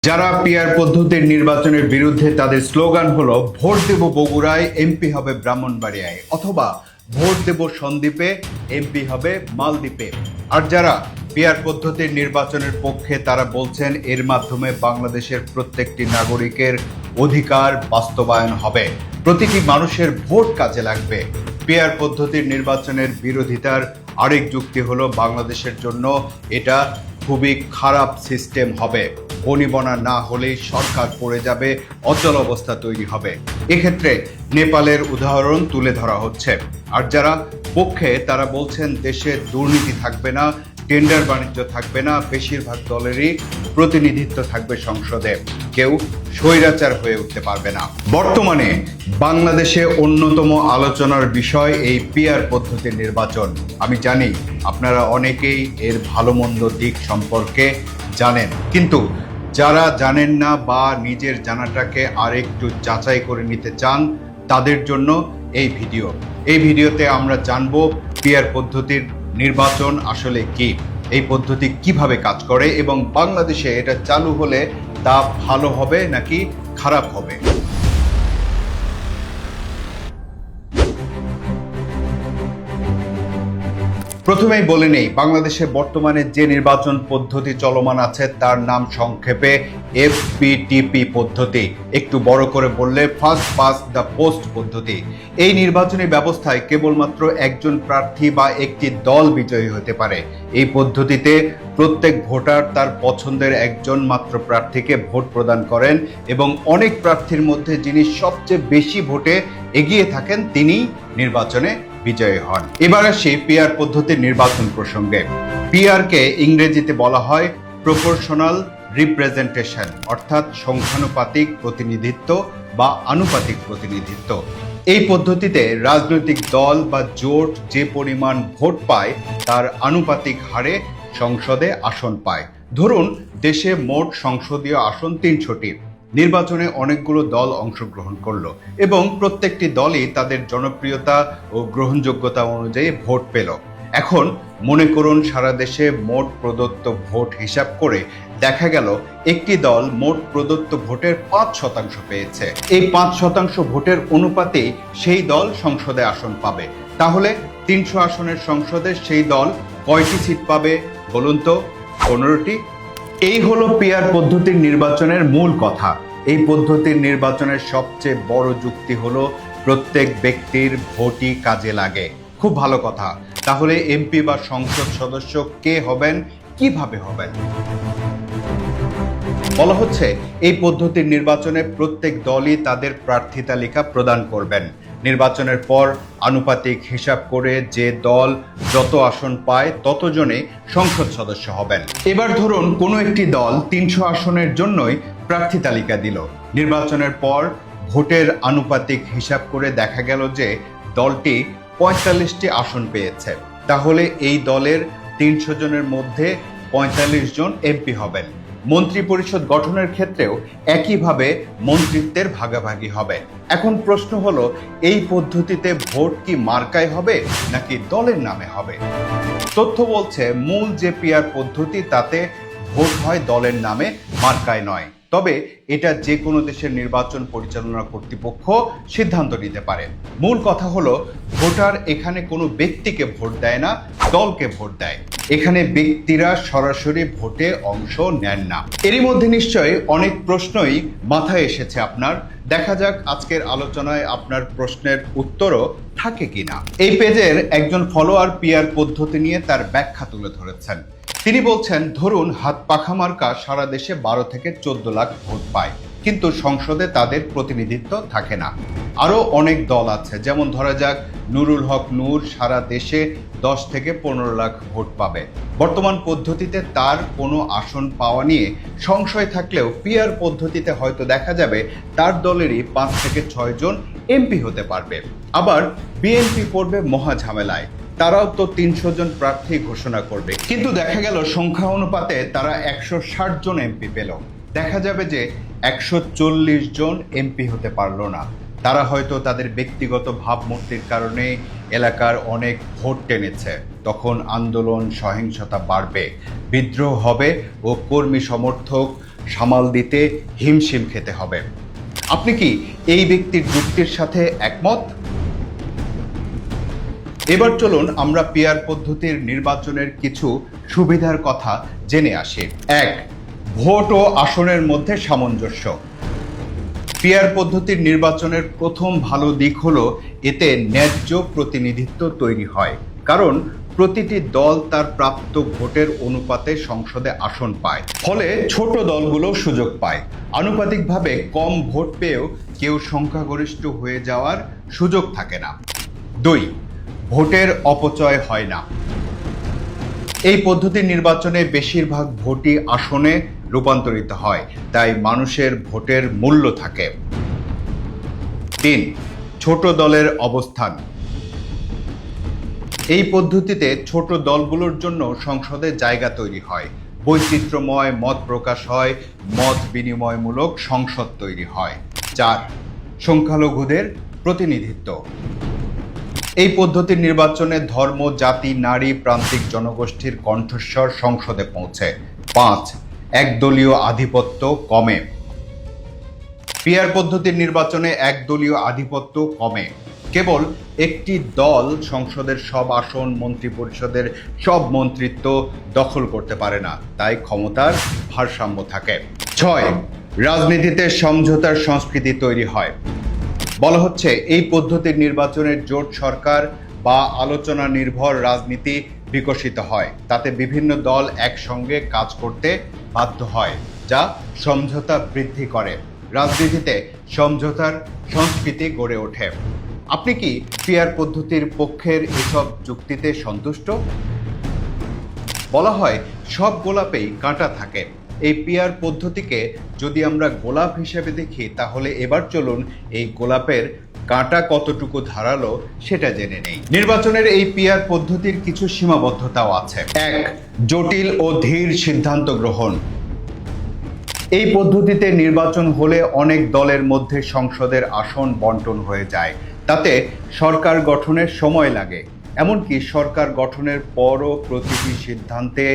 যারা পিআর পদ্ধতির নির্বাচনের বিরুদ্ধে তাদের স্লোগান হলো ভোট দেব বগুড়ায় এমপি হবে ব্রাহ্মণবাড়িয়ায় অথবা ভোট দেব সন্দ্বীপে এমপি হবে মালদ্বীপে। আর যারা পিআর পদ্ধতির নির্বাচনের পক্ষে তারা বলছেন এর মাধ্যমে বাংলাদেশের প্রত্যেকটি নাগরিকের অধিকার বাস্তবায়ন হবে, প্রতিটি মানুষের ভোট কাজে লাগবে। পিআর পদ্ধতির নির্বাচনের বিরোধিতার আরেক যুক্তি হলো বাংলাদেশের জন্য এটা খুবই খারাপ সিস্টেম হবে, বনিবনা না হলেই সরকার পড়ে যাবে, অচল অবস্থা তৈরি হবে। এক্ষেত্রে নেপালের উদাহরণ তুলে ধরা হচ্ছে। আর যারা পক্ষে তারা বলছেন দেশে দুর্নীতি থাকবে না, টেন্ডার বাণিজ্য থাকবে না, বেশিরভাগ দলেরই প্রতিনিধিত্ব থাকবে সংসদে, কেউ স্বৈরাচার হয়ে উঠতে পারবে না। বর্তমানে বাংলাদেশে অন্যতম আলোচনার বিষয় এই পিআর পদ্ধতির নির্বাচন। আমি জানি আপনারা অনেকেই এর ভালো মন্দ দিক সম্পর্কে জানেন, কিন্তু যারা জানেন না বা নিজের জানাটাকে আরেকটু যাচাই করে নিতে চান তাদের জন্য এই ভিডিওতে আমরা জানবো পিআর পদ্ধতির নির্বাচন আসলে কি, এই পদ্ধতি কিভাবে কাজ করে এবং বাংলাদেশে এটা চালু হলে তা ভালো হবে নাকি খারাপ হবে। প্রথমেই বলে নেই, বাংলাদেশে বর্তমানে যে নির্বাচন পদ্ধতি চলমান আছে তার নাম সংক্ষেপে এফপিটিপি পদ্ধতি, একটু বড় করে বললে ফার্স্ট পাস্ট দ্য পোস্ট পদ্ধতি। এই নির্বাচনী ব্যবস্থায় কেবলমাত্র একজন প্রার্থী বা একটি দল বিজয়ী হতে পারে। এই পদ্ধতিতে প্রত্যেক ভোটার তার পছন্দের একজন মাত্র প্রার্থীকে ভোট প্রদান করেন এবং অনেক প্রার্থীর মধ্যে যিনি সবচেয়ে বেশি ভোটে এগিয়ে থাকেন তিনি নির্বাচনে বিজয়ী হন। এবার আসি পিআর পদ্ধতির নির্বাচন প্রসঙ্গে। পিআরকে ইংরেজিতে বলা হয় প্রপোর্শনাল রিপ্রেজেন্টেশন, অর্থাৎ সংখ্যানুপাতিক প্রতিনিধিত্ব বা আনুপাতিক প্রতিনিধিত্ব। এই পদ্ধতিতে রাজনৈতিক দল বা জোট যে পরিমাণ ভোট পায় তার আনুপাতিক হারে সংসদে আসন পায়। ধরুন দেশে মোট সংসদীয় আসন 300টি। নির্বাচনে অনেকগুলো দল অংশগ্রহণ করলো এবং প্রত্যেকটি দলই তাদের জনপ্রিয়তা ও গ্রহণযোগ্যতা অনুযায়ী ভোট পেল। এখন মনে করুন সারা দেশে মোট প্রদত্ত ভোট হিসাব করে দেখা গেল একটি দল মোট প্রদত্ত ভোটের 5% পেয়েছে। এই 5% ভোটের অনুপাতে সেই দল সংসদে আসন পাবে। তাহলে 300 আসনের সংসদে সেই দল কয়টি সিট পাবে বলুন তো? 15টি। এই হলো পিআর পদ্ধতির নির্বাচনের মূল কথা। এই পদ্ধতির নির্বাচনের সবচেয়ে বড় যুক্তি হলো প্রত্যেক ব্যক্তির ভোটই কাজে লাগে। খুব ভালো কথা। তাহলে এমপি বা সংসদ সদস্য কে হবেন, কিভাবে হবেন? বলা হচ্ছে এই পদ্ধতির নির্বাচনে প্রত্যেক দলই তাদের প্রার্থী তালিকা প্রদান করবেন। নির্বাচনের পর আনুপাতিক হিসাব করে যে দল যত আসন পায় ততজনে সংসদ সদস্য হবেন। এবার ধরুন কোনো একটি দল 300 আসনের জন্যই প্রার্থী তালিকা দিল। নির্বাচনের পর ভোটের আনুপাতিক হিসাব করে দেখা গেল যে দলটি 45টি আসন পেয়েছে। তাহলে এই দলের 300 জনের মধ্যে 45 জন এমপি হবেন। মন্ত্রী পরিষদ গঠনের ক্ষেত্রেও একইভাবে মন্ত্রিত্বের ভাগাভাগি হবে। এখন প্রশ্ন হলো এই পদ্ধতিতে ভোট কি মার্কায় হবে নাকি দলের নামে হবে? তথ্য বলছে মূল যে পিআর পদ্ধতি তাতে ভোট হয় দলের নামে, মার্কায় নয়। তবে এটা যে কোনো দেশের নির্বাচন পরিচালনা কর্তৃপক্ষ সিদ্ধান্ত নিতে পারে। মূল কথা হলো ভোটার এখানে কোনো ব্যক্তিকে ভোট দেয় না, দলকে ভোট দেয়। এখানে ব্যক্তিরা সরাসরি ভোটে অংশ নেন না। এরই মধ্যে নিশ্চয়ই অনেক প্রশ্নই মাথায় এসেছে আপনার। দেখা যাক আজকের আলোচনায় আপনার প্রশ্নের উত্তরও থাকে কিনা। এই পেজের একজন ফলোয়ার পিআর পদ্ধতি নিয়ে তার ব্যাখ্যা তুলে ধরেছেন। তিনি বলছেন, ধরুন হাত পাখা মার্কা সারা দেশে 12 থেকে 14 লাখ ভোট পায়, কিন্তু সংসদে তাদের প্রতিনিধিত্ব থাকে না। আরও অনেক দল আছে, যেমন ধরা যাক নুরুল হক নূর সারা দেশে 10 থেকে 15 লাখ ভোট পাবে। বর্তমান পদ্ধতিতে তার কোনো আসন পাওয়া নিয়ে সংশয় থাকলেও পিআর পদ্ধতিতে হয়তো দেখা যাবে তার দলেরই 5 থেকে 6 জন এমপি হতে পারবে। আবার বিএনপি পড়বে মহা ঝামেলায়, তারাও তো 300 জন প্রার্থী ঘোষণা করবে, কিন্তু দেখা গেল সংখ্যা অনুপাতে তারা 160 জন এমপি পেল। দেখা যাবে যে 140 জন এমপি হতে পারলো না। তারা হয়তো তাদের ব্যক্তিগত ভাবমূর্তির কারণে এলাকার অনেক ভোট টেনেছে। তখন আন্দোলন, সহিংসতা বাড়বে, বিদ্রোহ হবে ও কর্মী সমর্থক সামাল দিতে হিমশিম খেতে হবে। আপনি কি এই ব্যক্তির যুক্তির সাথে একমত? এবার চলুন আমরা পিআর পদ্ধতির নির্বাচনের কিছু সুবিধার কথা জেনে আসি। 1. ভোট ও আসনের মধ্যে সামঞ্জস্য। পিআর পদ্ধতির নির্বাচনের প্রথম ভালো দিক হলো এতে ন্যায্য প্রতিনিধিত্ব তৈরি হয়, কারণ প্রতিটি দল তার প্রাপ্ত ভোটের অনুপাতে সংসদে আসন পায়। ফলে ছোট দলগুলো সুযোগ পায়। আনুপাতিকভাবে কম ভোট পেয়েও কেউ সংখ্যাগরিষ্ঠ হয়ে যাওয়ার সুযোগ থাকে না। 2. ভোটের অপচয় হয় না। এই পদ্ধতির নির্বাচনে বেশিরভাগ ভোটই আসনে রূপান্তরিত হয়, তাই মানুষের ভোটের মূল্য থাকে। 3. ছোট দলের অবস্থান। এই পদ্ধতিতে ছোট দলগুলোর জন্য সংসদে জায়গা তৈরি হয়, বৈচিত্র্যময় মত প্রকাশ হয়, মত বিনিময়মূলক সংসদ তৈরি হয়। 4. সংখ্যালঘুদের প্রতিনিধিত্ব। এই পদ্ধতির নির্বাচনে ধর্ম, জাতি, নারী, প্রান্তিক জনগোষ্ঠীর কণ্ঠস্বর সংসদে পৌঁছে। 5. একদলীয় আধিপত্য কমে। পিআর পদ্ধতির নির্বাচনে একদলীয় আধিপত্য কমে। কেবল একটি দল সংসদের সব আসন, মন্ত্রিপরিষদের সব মন্ত্রিত্ব দখল করতে পারে না, তাই ক্ষমতার ভারসাম্য থাকে। 6. রাজনীতিতে সমঝোতার সংস্কৃতি তৈরি হয়। বলা হচ্ছে এই পদ্ধতির নির্বাচনের জোট সরকার বা আলোচনা নির্ভর রাজনীতি বিকশিত হয়। তাতে বিভিন্ন দল একসঙ্গে কাজ করতে বাধ্য হয়, যা সমঝোতা বৃদ্ধি করে। রাজনীতিতে সমঝোতার সংস্কৃতি গড়ে ওঠে। আপনি কি পিআর পদ্ধতির পক্ষের এসব যুক্তিতে সন্তুষ্ট? বলা হয় সব গোলাপেই কাঁটা থাকে। এই পিআর পদ্ধতিকে যদি আমরা গোলাপ হিসেবে দেখি, তাহলে এবার চলুন এই গোলাপের কাঁটা কতটুকু ধারালো সেটা জেনে নেই। নির্বাচনের এই পিআর পদ্ধতির কিছু সীমাবদ্ধতাও আছে। 1. জটিল ও ধীর সিদ্ধান্ত গ্রহণ। এই পদ্ধতিতে নির্বাচন হলে অনেক দলের মধ্যে সংসদের আসন বন্টন হয়ে যায়। তাতে সরকার গঠনের সময় লাগে। এমনকি সরকার গঠনের পরও প্রতিটি সিদ্ধান্তে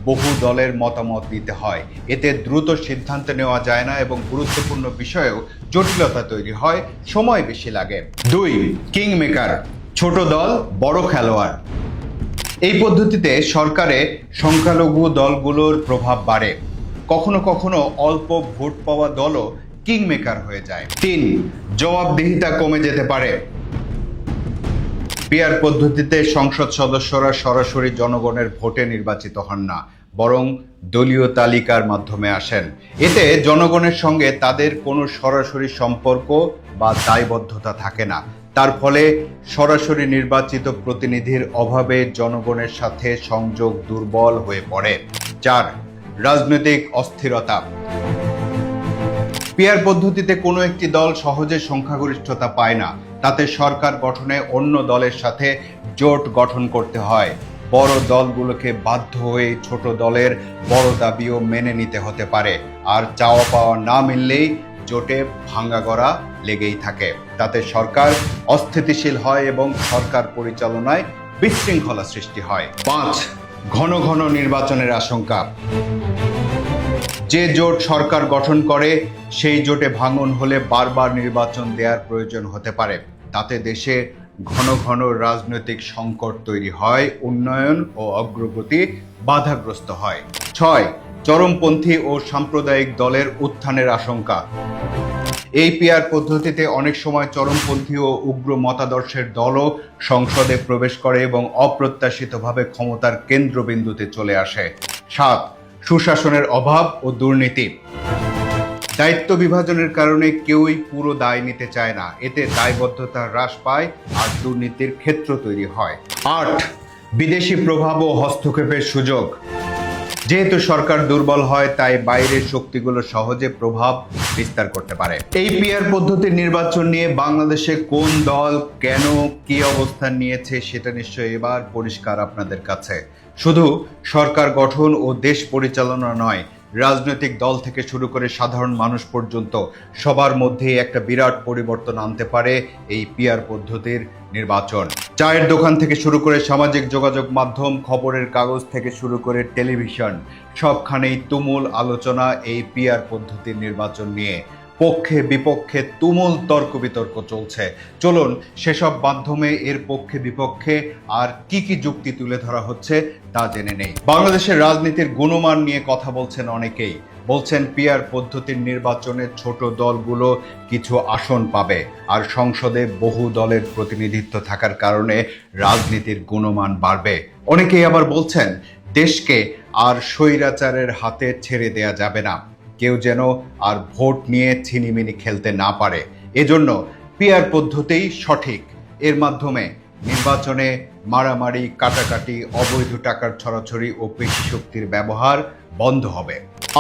বহু দলের মতামত নিতে হয়। এতে দ্রুত সিদ্ধান্ত নেওয়া যায় না এবং গুরুত্বপূর্ণ বিষয়েও জটিলতা তৈরি হয়, সময় বেশি লাগে। 2. কিং মেকার, ছোট দল বড় খেলোয়াড়। এই পদ্ধতিতে সরকারে সংখ্যালঘু দলগুলোর প্রভাব বাড়ে। কখনো কখনো অল্প ভোট পাওয়া দলও কিং মেকার হয়ে যায়। 3. জবাবদিহিতা কমে যেতে পারে। পিআর পদ্ধতিতে সংসদ সদস্যরা সরাসরি জনগণের ভোটে নির্বাচিত হন না, বরং দলীয় তালিকার মাধ্যমে আসেন। এতে জনগণের সঙ্গে তাদের কোনো সরাসরি সম্পর্ক বা দায়বদ্ধতা থাকে না। তার ফলে সরাসরি নির্বাচিত প্রতিনিধির অভাবে জনগণের সাথে সংযোগ দুর্বল হয়ে পড়ে। 4. রাজনৈতিক অস্থিরতা। পিআর পদ্ধতিতে কোনো একটি দল সহজে সংখ্যাগরিষ্ঠতা পায় না। তাতে সরকার গঠনে অন্য দলের সাথে জোট গঠন করতে হয়। বড় দলগুলোকে বাধ্য হয়ে ছোট দলের বড় দাবিও মেনে নিতে হতে পারে। আর চাওয়া পাওয়া না মিললেই জোটে ভাঙাগড়া লেগেই থাকে। তাতে সরকার অস্থিতিশীল হয় এবং সরকার পরিচালনায় বিশৃঙ্খলা সৃষ্টি হয়। 5. ঘন ঘন নির্বাচনের আশঙ্কা। যে জোট সরকার গঠন করে সেই জোটে ভাঙন হলে বারবার নির্বাচন দেওয়ার প্রয়োজন হতে পারে। তাতে দেশে ঘন ঘন রাজনৈতিক সংকট তৈরি হয়, উন্নয়ন ও অগ্রগতি বাধাগ্রস্ত হয়। 6. চরমপন্থী ও সাম্প্রদায়িক দলের উত্থানের আশঙ্কা। এই পিআর পদ্ধতিতে অনেক সময় চরমপন্থী ও উগ্র মতাদর্শের দলও সংসদে প্রবেশ করে এবং অপ্রত্যাশিতভাবে ক্ষমতার কেন্দ্রবিন্দুতে চলে আসে। 7. সুশাসনের অভাব ও দুর্নীতি। দায়িত্ব বিভাজনের কারণে কেউই পুরো দায় নিতে চায় না। এতে দায়বদ্ধতা হ্রাস পায় আর দুর্নীতির ক্ষেত্র তৈরি হয়। 8. বিদেশি প্রভাব ও হস্তক্ষেপের সুযোগ। যেহেতু সরকার দুর্বল হয়, তাই বাইরের শক্তিগুলো সহজে প্রভাব বিস্তার করতে পারে। এই পিআর পদ্ধতির নির্বাচন নিয়ে বাংলাদেশে কোন দল কেন কি অবস্থান নিয়েছে সেটা নিশ্চয়ই এবার পরিষ্কার আপনাদের কাছে। শুধু সরকার গঠন ও দেশ পরিচালনা নয়, রাজনৈতিক দল থেকে শুরু করে সাধারণ মানুষ পর্যন্ত সবার মধ্যেই একটা বিরাট পরিবর্তন আনতে পারে এই পিআর পদ্ধতির নির্বাচন। চায়ের দোকান থেকে শুরু করে সামাজিক যোগাযোগ মাধ্যম, খবরের কাগজ থেকে শুরু করে টেলিভিশন, সবখানেই তুমুল আলোচনা এই পিআর পদ্ধতির নির্বাচন নিয়ে। পক্ষে বিপক্ষে তুমুল তর্ক বিতর্ক চলছে। চলুন সেসব মাধ্যমে এর পক্ষে বিপক্ষে আর কি কি যুক্তি তুলে ধরা হচ্ছে তা জেনে নেই। বাংলাদেশের রাজনীতির গুণমান নিয়ে কথা বলছেন অনেকেই। বলছেন পিআর পদ্ধতির নির্বাচনে ছোট দলগুলো কিছু আসন পাবে, আর সংসদে বহু দলের প্রতিনিধিত্ব থাকার কারণে রাজনীতির গুণমান বাড়বে। অনেকেই আবার বলছেন দেশকে আর স্বৈরাচারের হাতে ছেড়ে দেয়া যাবে না, কেউ যেন আর ভোট নিয়ে ছিনিমিনি খেলতে না পারে। এজন্য পিআর পদ্ধতিই সঠিক। এর মাধ্যমে নির্বাচনে মারামারি, কাটাকাটি, অবৈধ টাকার ছড়াছড়ি ও পেশি শক্তির ব্যবহার বন্ধ হবে।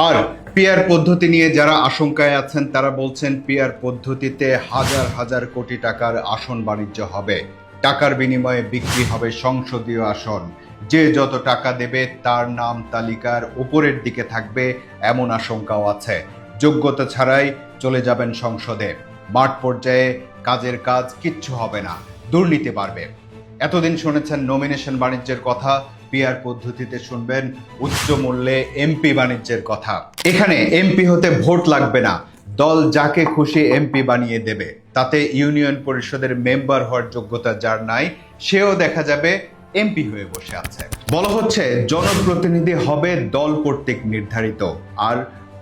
আর পিআর পদ্ধতি নিয়ে যারা আশঙ্কায় আছেন তারা বলছেন পিআর পদ্ধতিতে হাজার হাজার কোটি টাকার আসন বাণিজ্য হবে, টাকার বিনিময়ে বিক্রি হবে সংসদীয় আসন, যে যত টাকা দেবে তার নাম তালিকার উপরের দিকে থাকবে এমন আশঙ্কাও আছে। যোগ্যতা ছাড়াই চলে যাবেন সংসদে, মাঠ পর্যায়ে কাজের কাজ কিচ্ছু হবে না, দুর্নীতি বাড়বে। এতদিন শুনেছেন নমিনেশন বাণিজ্যের কথা, পিআর পদ্ধতিতে শুনবেন উচ্চ মূল্যে এমপি বাণিজ্যের কথা। এখানে এমপি হতে ভোট লাগবে না, দল যাকে খুশি এমপি বানিয়ে দেবে। তাতে ইউনিয়ন পরিষদের মেম্বার হওয়ার যোগ্যতা যার নাই, সেও দেখা যাবে এমপি হয়ে বসে আছে। বলা হচ্ছে জনপ্রতিনিধি হবে দল কর্তৃক নির্ধারিত, আর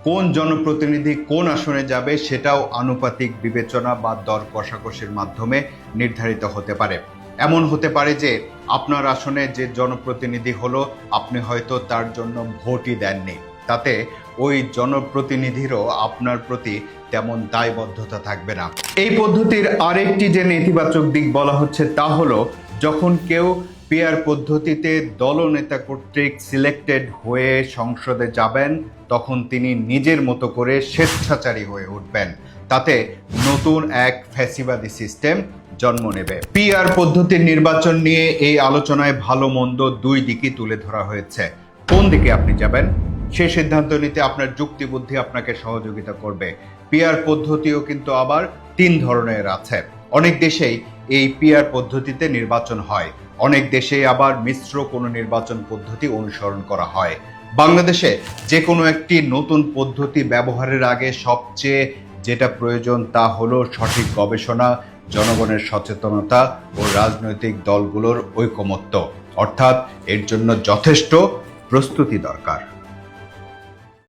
কোন জনপ্রতিনিধি কোন আসনে যাবে সেটাও আনুপাতিক বিবেচনা বা দর কষাকষির মাধ্যমে নির্ধারিত হতে পারে। এমন হতে পারে যে আপনার আসনে যে জনপ্রতিনিধি হলো, আপনি হয়তো তার জন্য ভোটই দেননি, তাতে ওই জনপ্রতিনিধিরও আপনার প্রতি তেমন দায়বদ্ধতা থাকবে না। এই পদ্ধতির আরেকটি যে নেতিবাচক দিক বলা হচ্ছে তা হলো, যখন কেউ পিআর পদ্ধতিতে দলনেতা কর্তৃক সিলেক্টেড হয়ে সংসদে যাবেন, তখন তিনি নিজের মতো করে স্বেচ্ছাচারী হয়ে উঠবেন। তাতে নতুন এক ফ্যাসিবাদী সিস্টেম জন্ম নেবে। পিআর পদ্ধতির নির্বাচন নিয়ে এই আলোচনায় ভালো মন্দ দুই দিকই তুলে ধরা হয়েছে। কোন দিকে আপনি যাবেন সে সিদ্ধান্ত নিতে আপনার যুক্তি বুদ্ধি আপনাকে সহযোগিতা করবে। পিআর পদ্ধতিও কিন্তু আবার তিন ধরনের আছে। অনেক দেশেই এই পিআর পদ্ধতিতে নির্বাচন হয়, অনেক দেশে আবার মিশ্র কোনো নির্বাচন পদ্ধতি অনুসরণ করা হয়। বাংলাদেশে যে কোনো একটি নতুন পদ্ধতি ব্যবহারের আগে সবচেয়ে যেটা প্রয়োজন তা হলো সঠিক গবেষণা, জনগণের সচেতনতা ও রাজনৈতিক দলগুলোর ঐকমত্য। অর্থাৎ এর জন্য যথেষ্ট প্রস্তুতি দরকার।